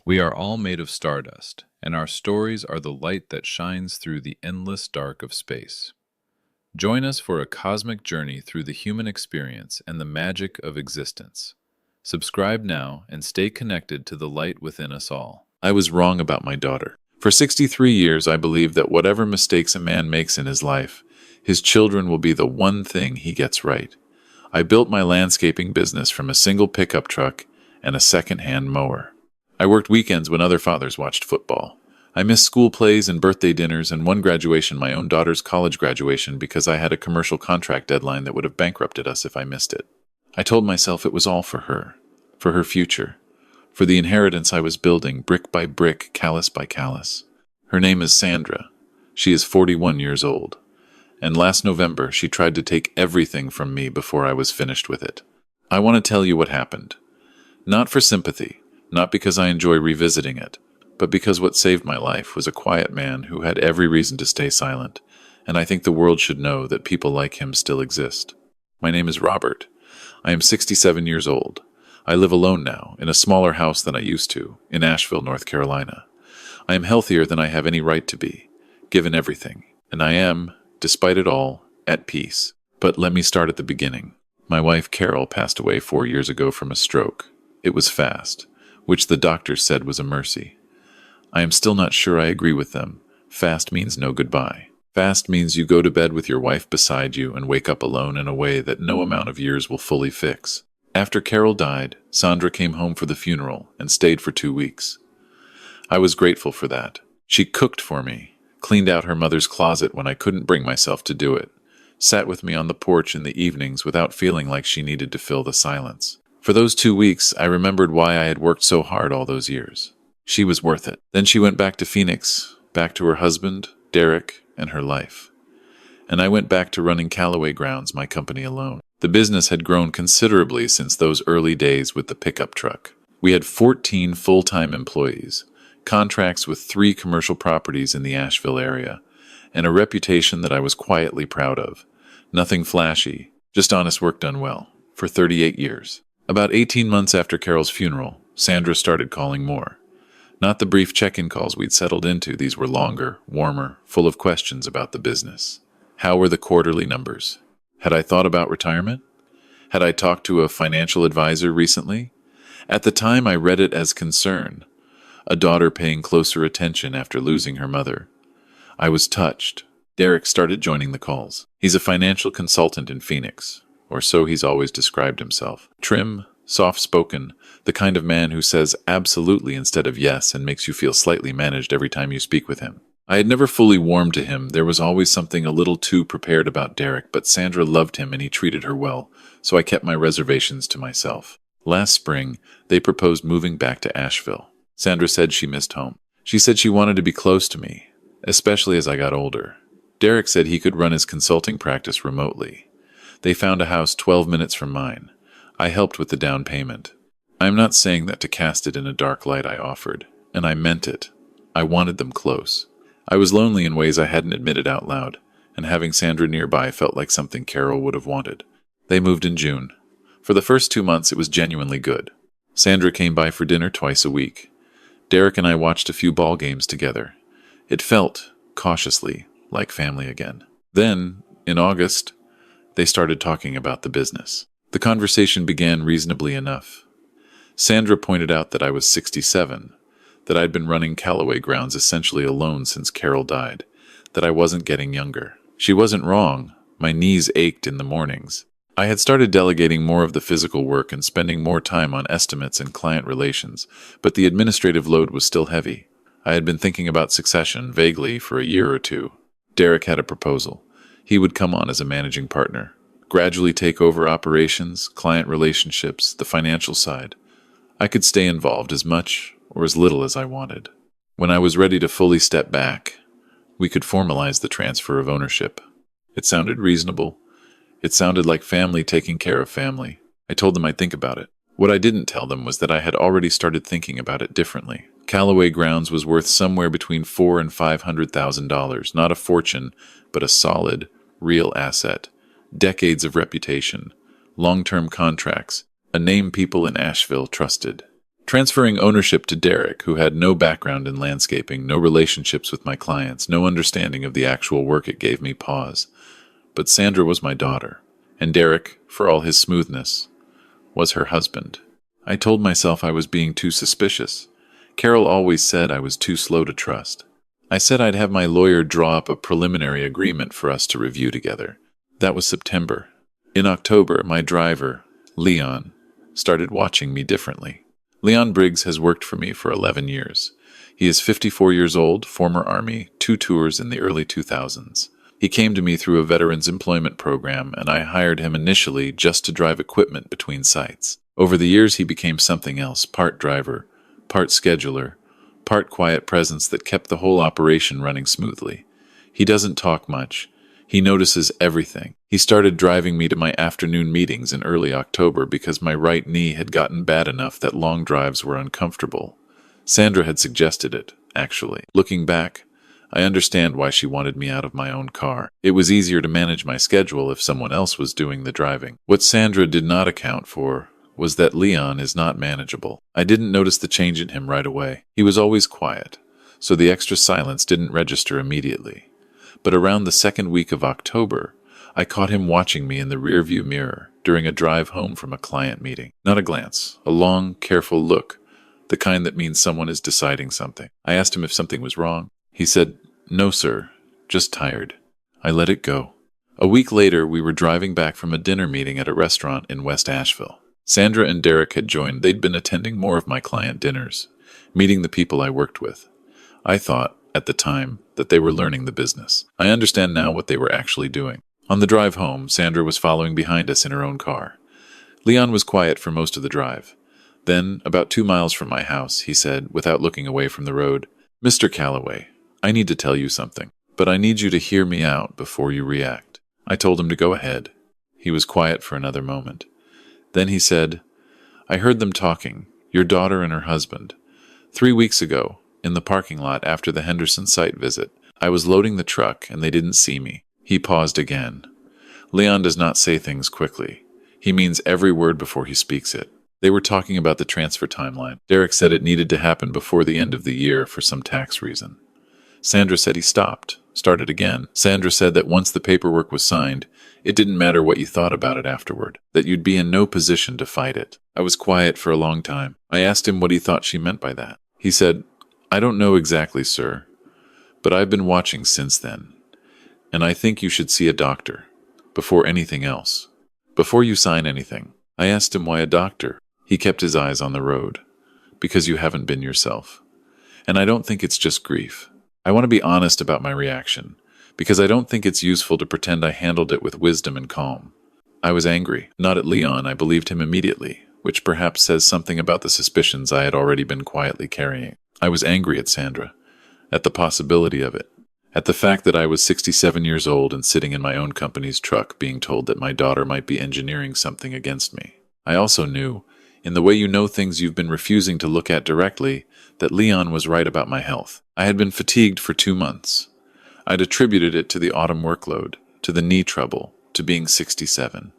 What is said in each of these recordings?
We are all made of stardust, and our stories are the light that shines through the endless dark of space. Join us for a cosmic journey through the human experience and the magic of existence. Subscribe now and stay connected to the light within us all. I was wrong about my daughter. For 63 years, I believed that whatever mistakes a man makes in his life, his children will be the one thing he gets right. I built my landscaping business from a single pickup truck and a second-hand mower. I worked weekends when other fathers watched football. I missed school plays and birthday dinners and one graduation, my own daughter's college graduation, because I had a commercial contract deadline that would have bankrupted us if I missed it. I told myself it was all for her future, for the inheritance I was building brick by brick, callus by callus. Her name is Sandra. She is 41 years old. And last November, she tried to take everything from me before I was finished with it. I want to tell you what happened. Not for sympathy, not because I enjoy revisiting it, but because what saved my life was a quiet man who had every reason to stay silent, and I think the world should know that people like him still exist. My name is Robert. I am 67 years old. I live alone now, in a smaller house than I used to, in Asheville, North Carolina. I am healthier than I have any right to be, given everything, and I am, despite it all, at peace. But let me start at the beginning. My wife Carol passed away 4 years ago from a stroke. It was fast, which the doctors said was a mercy. I am still not sure I agree with them. Fast means no goodbye. Fast means you go to bed with your wife beside you and wake up alone in a way that no amount of years will fully fix. After Carol died, Sandra came home for the funeral and stayed for 2 weeks. I was grateful for that. She cooked for me, cleaned out her mother's closet when I couldn't bring myself to do it, sat with me on the porch in the evenings without feeling like she needed to fill the silence. For those 2 weeks, I remembered why I had worked so hard all those years. She was worth it. Then she went back to Phoenix, back to her husband, Derek, and her life. And I went back to running Callaway Grounds, my company, alone. The business had grown considerably since those early days with the pickup truck. We had 14 full-time employees, contracts with 3 commercial properties in the Asheville area, and a reputation that I was quietly proud of. Nothing flashy, just honest work done well, for 38 years. About 18 months after Carol's funeral, Sandra started calling more. Not the brief check-in calls we'd settled into. These were longer, warmer, full of questions about the business. How were the quarterly numbers? Had I thought about retirement? Had I talked to a financial advisor recently? At the time, I read it as concern, a daughter paying closer attention after losing her mother. I was touched. Derek started joining the calls. He's a financial consultant in Phoenix, or so he's always described himself. Trim, soft-spoken, the kind of man who says absolutely instead of yes and makes you feel slightly managed every time you speak with him. I had never fully warmed to him. There was always something a little too prepared about Derek, but Sandra loved him and he treated her well, so I kept my reservations to myself. Last spring, they proposed moving back to Asheville. Sandra said she missed home. She said she wanted to be close to me, especially as I got older. Derek said he could run his consulting practice remotely. They found a house 12 minutes from mine. I helped with the down payment. I am not saying that to cast it in a dark light, I offered, and I meant it. I wanted them close. I was lonely in ways I hadn't admitted out loud, and having Sandra nearby felt like something Carol would have wanted. They moved in June. For the first 2 months, it was genuinely good. Sandra came by for dinner twice a week. Derek and I watched a few ball games together. It felt, cautiously, like family again. Then, in August, they started talking about the business. The conversation began reasonably enough. Sandra pointed out that I was 67, that I'd been running Callaway Grounds essentially alone since Carol died, that I wasn't getting younger. She wasn't wrong. My knees ached in the mornings. I had started delegating more of the physical work and spending more time on estimates and client relations, but the administrative load was still heavy. I had been thinking about succession, vaguely, for a year or 2. Derek had a proposal. He would come on as a managing partner, gradually take over operations, client relationships, the financial side. I could stay involved as much or as little as I wanted. When I was ready to fully step back, we could formalize the transfer of ownership. It sounded reasonable. It sounded like family taking care of family. I told them I'd think about it. What I didn't tell them was that I had already started thinking about it differently. Callaway Grounds was worth somewhere between $400,000 and $500,000, not a fortune, but a solid, real asset. Decades of reputation, long-term contracts, a name people in Asheville trusted. Transferring ownership to Derek, who had no background in landscaping, no relationships with my clients, no understanding of the actual work, it gave me pause. But Sandra was my daughter, and Derek, for all his smoothness, was her husband. I told myself I was being too suspicious. Carol always said I was too slow to trust. I said I'd have my lawyer draw up a preliminary agreement for us to review together. That was September. In October, my driver, Leon, started watching me differently. Leon Briggs has worked for me for 11 years. He is 54 years old, former Army, 2 tours in the early 2000s. He came to me through a veterans employment program, and I hired him initially just to drive equipment between sites. Over the years, he became something else, part driver, part scheduler, part quiet presence that kept the whole operation running smoothly. He doesn't talk much. He notices everything. He started driving me to my afternoon meetings in early October because my right knee had gotten bad enough that long drives were uncomfortable. Sandra had suggested it, actually. Looking back, I understand why she wanted me out of my own car. It was easier to manage my schedule if someone else was doing the driving. What Sandra did not account for was that Leon is not manageable. I didn't notice the change in him right away. He was always quiet, so the extra silence didn't register immediately. But around the second week of October, I caught him watching me in the rearview mirror during a drive home from a client meeting. Not a glance, a long, careful look, the kind that means someone is deciding something. I asked him if something was wrong. He said, "No, sir, just tired." I let it go. A week later, we were driving back from a dinner meeting at a restaurant in West Asheville. Sandra and Derek had joined. They'd been attending more of my client dinners, meeting the people I worked with. I thought, at the time, that they were learning the business. I understand now what they were actually doing. On the drive home, Sandra was following behind us in her own car. Leon was quiet for most of the drive. Then, about 2 miles from my house, he said, without looking away from the road, "Mr. Calloway, I need to tell you something, but I need you to hear me out before you react." I told him to go ahead. He was quiet for another moment. Then he said, "I heard them talking, your daughter and her husband. 3 weeks ago, in the parking lot after the Henderson site visit, I was loading the truck and they didn't see me." He paused again. Leon does not say things quickly. He means every word before he speaks it. They were talking about the transfer timeline. Derek said it needed to happen before the end of the year for some tax reason. Sandra said he started again. Sandra said that once the paperwork was signed, it didn't matter what you thought about it afterward, that you'd be in no position to fight it. I was quiet for a long time. I asked him what he thought she meant by that. He said, "I don't know exactly, sir, but I've been watching since then. And I think you should see a doctor, before anything else, before you sign anything." I asked him why a doctor. He kept his eyes on the road. "Because you haven't been yourself. And I don't think it's just grief. I want to be honest about my reaction, because I don't think it's useful to pretend I handled it with wisdom and calm. I was angry, not at Leon. I believed him immediately, which perhaps says something about the suspicions I had already been quietly carrying. I was angry at Sandra, at the possibility of it. At the fact that I was 67 years old and sitting in my own company's truck being told that my daughter might be engineering something against me. I also knew, in the way you know things you've been refusing to look at directly, that Leon was right about my health. I had been fatigued for 2 months. I'd attributed it to the autumn workload, to the knee trouble, to being 67.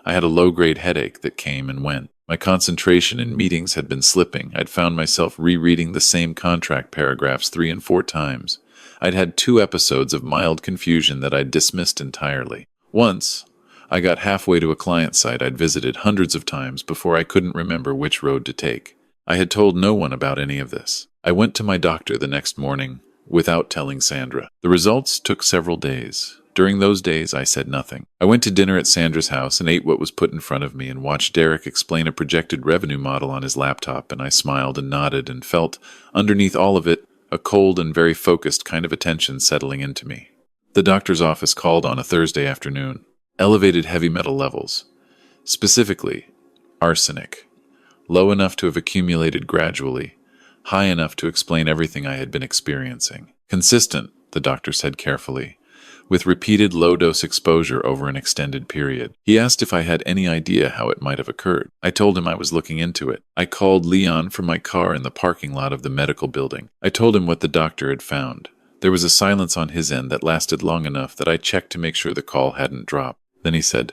I had a low-grade headache that came and went. My concentration in meetings had been slipping. I'd found myself rereading the same contract paragraphs 3 and 4 times. I'd had 2 episodes of mild confusion that I'd dismissed entirely. Once, I got halfway to a client site I'd visited hundreds of times before I couldn't remember which road to take. I had told no one about any of this. I went to my doctor the next morning without telling Sandra. The results took several days. During those days, I said nothing. I went to dinner at Sandra's house and ate what was put in front of me and watched Derek explain a projected revenue model on his laptop, and I smiled and nodded and felt, underneath all of it, a cold and very focused kind of attention settling into me. The doctor's office called on a Thursday afternoon. Elevated heavy metal levels. Specifically, arsenic. Low enough to have accumulated gradually, high enough to explain everything I had been experiencing. Consistent, the doctor said carefully, with repeated low-dose exposure over an extended period. He asked if I had any idea how it might have occurred. I told him I was looking into it. I called Leon from my car in the parking lot of the medical building. I told him what the doctor had found. There was a silence on his end that lasted long enough that I checked to make sure the call hadn't dropped. Then he said,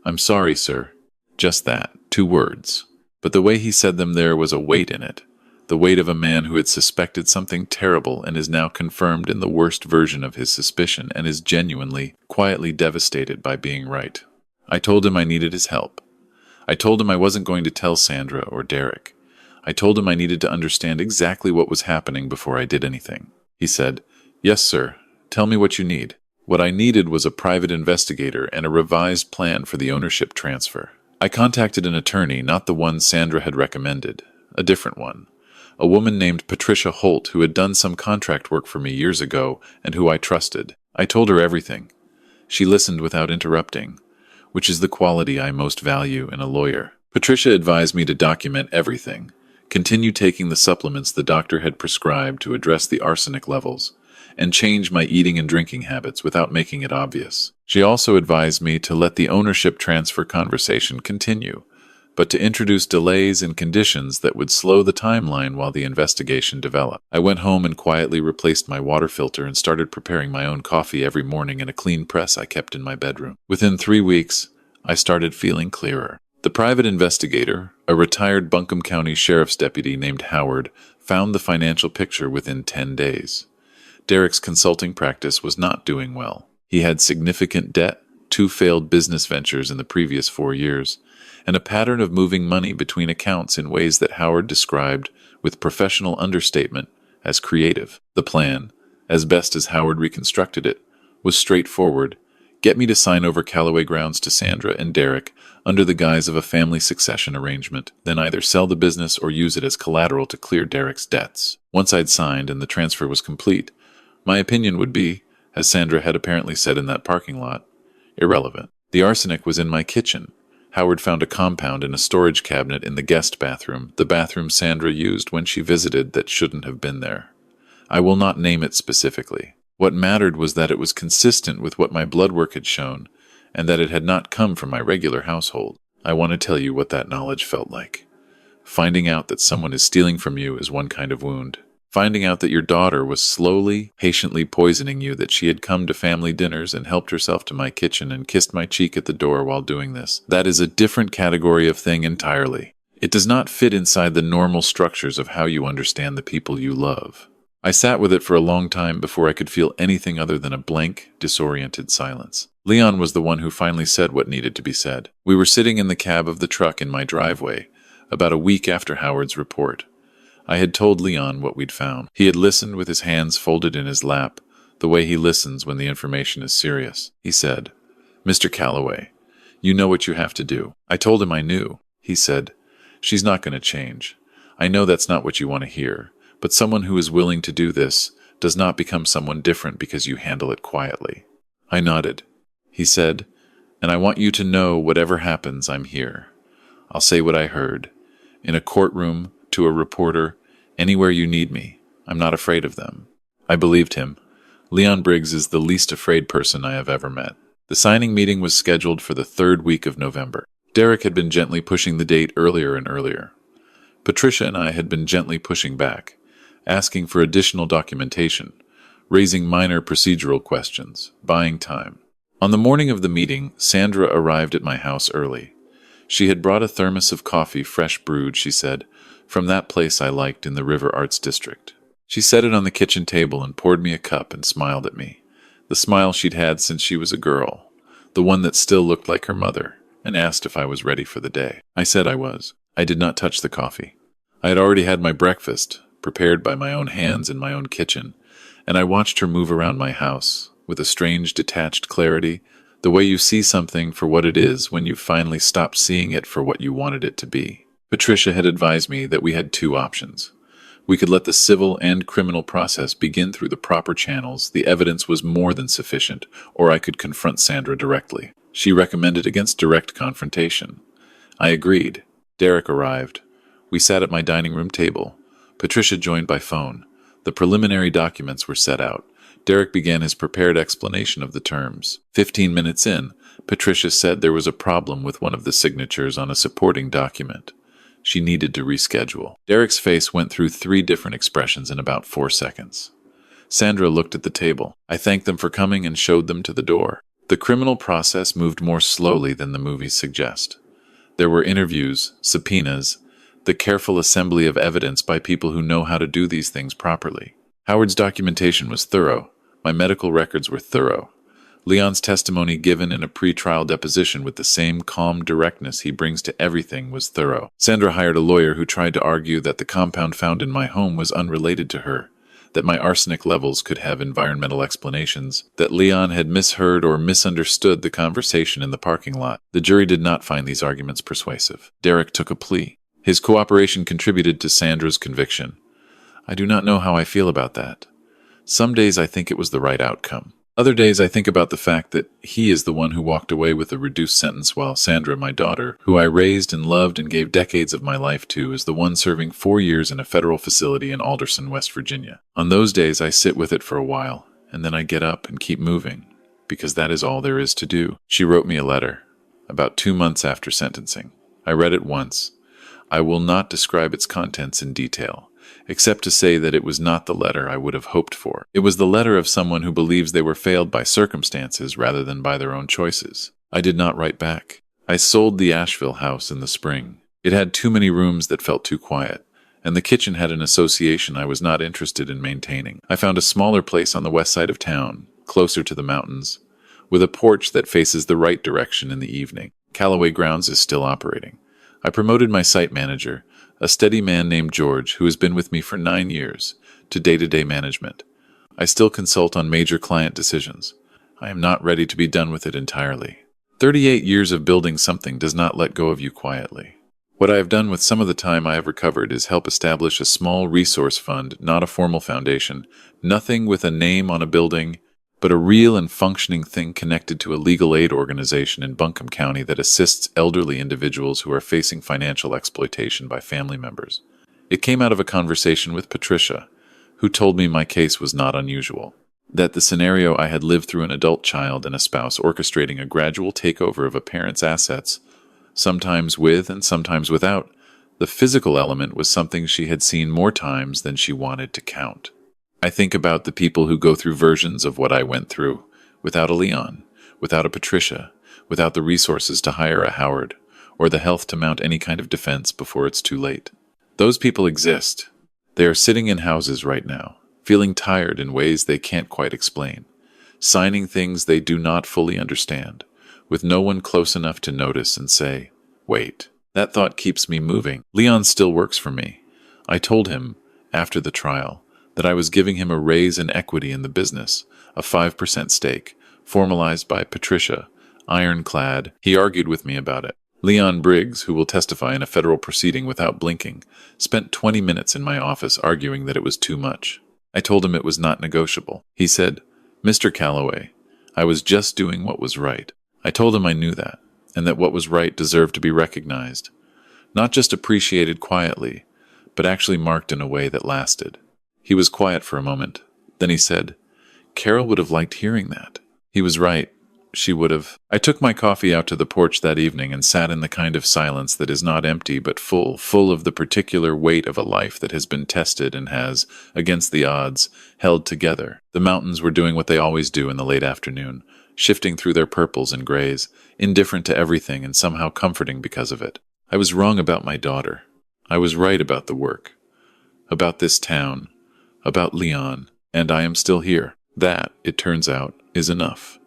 "I'm sorry, sir." Just that, 2 words. But the way he said them, there was a weight in it. The weight of a man who had suspected something terrible and is now confirmed in the worst version of his suspicion and is genuinely, quietly devastated by being right. I told him I needed his help. I told him I wasn't going to tell Sandra or Derek. I told him I needed to understand exactly what was happening before I did anything. He said, "Yes, sir. Tell me what you need." What I needed was a private investigator and a revised plan for the ownership transfer. I contacted an attorney, not the one Sandra had recommended, a different one. A woman named Patricia Holt, who had done some contract work for me years ago and who I trusted. I told her everything. She listened without interrupting, which is the quality I most value in a lawyer. Patricia advised me to document everything, continue taking the supplements the doctor had prescribed to address the arsenic levels, and change my eating and drinking habits without making it obvious. She also advised me to let the ownership transfer conversation continue, but to introduce delays and conditions that would slow the timeline while the investigation developed. I went home and quietly replaced my water filter and started preparing my own coffee every morning in a clean press I kept in my bedroom. Within 3 weeks, I started feeling clearer. The private investigator, a retired Buncombe County Sheriff's deputy named Howard, found the financial picture within 10 days. Derek's consulting practice was not doing well. He had significant debt, 2 failed business ventures in the previous 4 years, and a pattern of moving money between accounts in ways that Howard described, with professional understatement, as creative. The plan, as best as Howard reconstructed it, was straightforward: get me to sign over Callaway grounds to Sandra and Derek under the guise of a family succession arrangement, then either sell the business or use it as collateral to clear Derek's debts. Once I'd signed and the transfer was complete, my opinion would be, as Sandra had apparently said in that parking lot, irrelevant. The arsenic was in my kitchen. Howard found a compound in a storage cabinet in the guest bathroom, the bathroom Sandra used when she visited, that shouldn't have been there. I will not name it specifically. What mattered was that it was consistent with what my blood work had shown, and that it had not come from my regular household. I want to tell you what that knowledge felt like. Finding out that someone is stealing from you is one kind of wound. Finding out that your daughter was slowly, patiently poisoning you, that she had come to family dinners and helped herself to my kitchen and kissed my cheek at the door while doing this, that is a different category of thing entirely. It does not fit inside the normal structures of how you understand the people you love. I sat with it for a long time before I could feel anything other than a blank, disoriented silence. Leon was the one who finally said what needed to be said. We were sitting in the cab of the truck in my driveway, about a week after Howard's report. I had told Leon what we'd found. He had listened with his hands folded in his lap, the way he listens when the information is serious. He said, "Mr. Callaway, you know what you have to do." I told him I knew. He said, "She's not going to change. I know that's not what you want to hear, but someone who is willing to do this does not become someone different because you handle it quietly." I nodded. He said, "And I want you to know whatever happens, I'm here. I'll say what I heard. In a courtroom, to a reporter, anywhere you need me. I'm not afraid of them." I believed him. Leon Briggs is the least afraid person I have ever met. The signing meeting was scheduled for the 3rd week of November. Derek had been gently pushing the date earlier and earlier. Patricia and I had been gently pushing back, asking for additional documentation, raising minor procedural questions, buying time. On the morning of the meeting, Sandra arrived at my house early. She had brought a thermos of coffee, fresh brewed, she said, from that place I liked in the River Arts District. She set it on the kitchen table and poured me a cup and smiled at me, the smile she'd had since she was a girl, the one that still looked like her mother, and asked if I was ready for the day. I said I was. I did not touch the coffee. I had already had my breakfast, prepared by my own hands in my own kitchen, and I watched her move around my house, with a strange detached clarity, the way you see something for what it is when you finally stop seeing it for what you wanted it to be. Patricia had advised me that we had 2 options. We could let the civil and criminal process begin through the proper channels. The evidence was more than sufficient, or I could confront Sandra directly. She recommended against direct confrontation. I agreed. Derek arrived. We sat at my dining room table. Patricia joined by phone. The preliminary documents were set out. Derek began his prepared explanation of the terms. 15 minutes in, Patricia said there was a problem with one of the signatures on a supporting document. She needed to reschedule. Derek's face went through 3 different expressions in about 4 seconds. Sandra looked at the table. I thanked them for coming and showed them to the door. The criminal process moved more slowly than the movies suggest. There were interviews, subpoenas, the careful assembly of evidence by people who know how to do these things properly. Howard's documentation was thorough. My medical records were thorough. Leon's testimony given in a pre-trial deposition with the same calm directness he brings to everything was thorough. Sandra hired a lawyer who tried to argue that the compound found in my home was unrelated to her, that my arsenic levels could have environmental explanations, that Leon had misheard or misunderstood the conversation in the parking lot. The jury did not find these arguments persuasive. Derek took a plea. His cooperation contributed to Sandra's conviction. I do not know how I feel about that. Some days I think it was the right outcome. Other days I think about the fact that he is the one who walked away with a reduced sentence while Sandra, my daughter, who I raised and loved and gave decades of my life to, is the one serving 4 years in a federal facility in Alderson, West Virginia. On those days I sit with it for a while, and then I get up and keep moving, because that is all there is to do. She wrote me a letter, about 2 months after sentencing. I read it once. I will not describe its contents in detail, except to say that it was not the letter I would have hoped for. It was the letter of someone who believes they were failed by circumstances rather than by their own choices. I did not write back. I sold the Asheville house in the spring. It had too many rooms that felt too quiet, and the kitchen had an association I was not interested in maintaining. I found a smaller place on the west side of town, closer to the mountains, with a porch that faces the right direction in the evening. Callaway Grounds is still operating. I promoted my site manager, a steady man named George, who has been with me for 9 years, to day-to-day management. I still consult on major client decisions. I am not ready to be done with it entirely. 38 years of building something does not let go of you quietly. What I have done with some of the time I have recovered is help establish a small resource fund, not a formal foundation, nothing with a name on a building, but a real and functioning thing connected to a legal aid organization in Buncombe County that assists elderly individuals who are facing financial exploitation by family members. It came out of a conversation with Patricia, who told me my case was not unusual, that the scenario I had lived through an adult child and a spouse orchestrating a gradual takeover of a parent's assets, sometimes with and sometimes without, the physical element was something she had seen more times than she wanted to count. I think about the people who go through versions of what I went through, without a Leon, without a Patricia, without the resources to hire a Howard, or the health to mount any kind of defense before it's too late. Those people exist. They are sitting in houses right now, feeling tired in ways they can't quite explain, signing things they do not fully understand, with no one close enough to notice and say, wait. That thought keeps me moving. Leon still works for me. I told him, after the trial, that I was giving him a raise in equity in the business, a 5% stake, formalized by Patricia, ironclad. He argued with me about it. Leon Briggs, who will testify in a federal proceeding without blinking, spent 20 minutes in my office arguing that it was too much. I told him it was not negotiable. He said, Mr. Callaway, I was just doing what was right. I told him I knew that, and that what was right deserved to be recognized, not just appreciated quietly, but actually marked in a way that lasted. He was quiet for a moment. Then he said, Carol would have liked hearing that. He was right. She would have. I took my coffee out to the porch that evening and sat in the kind of silence that is not empty but full of the particular weight of a life that has been tested and has, against the odds, held together. The mountains were doing what they always do in the late afternoon, shifting through their purples and grays, indifferent to everything and somehow comforting because of it. I was wrong about my daughter. I was right about the work, about this town, about Leon, and I am still here. That, it turns out, is enough.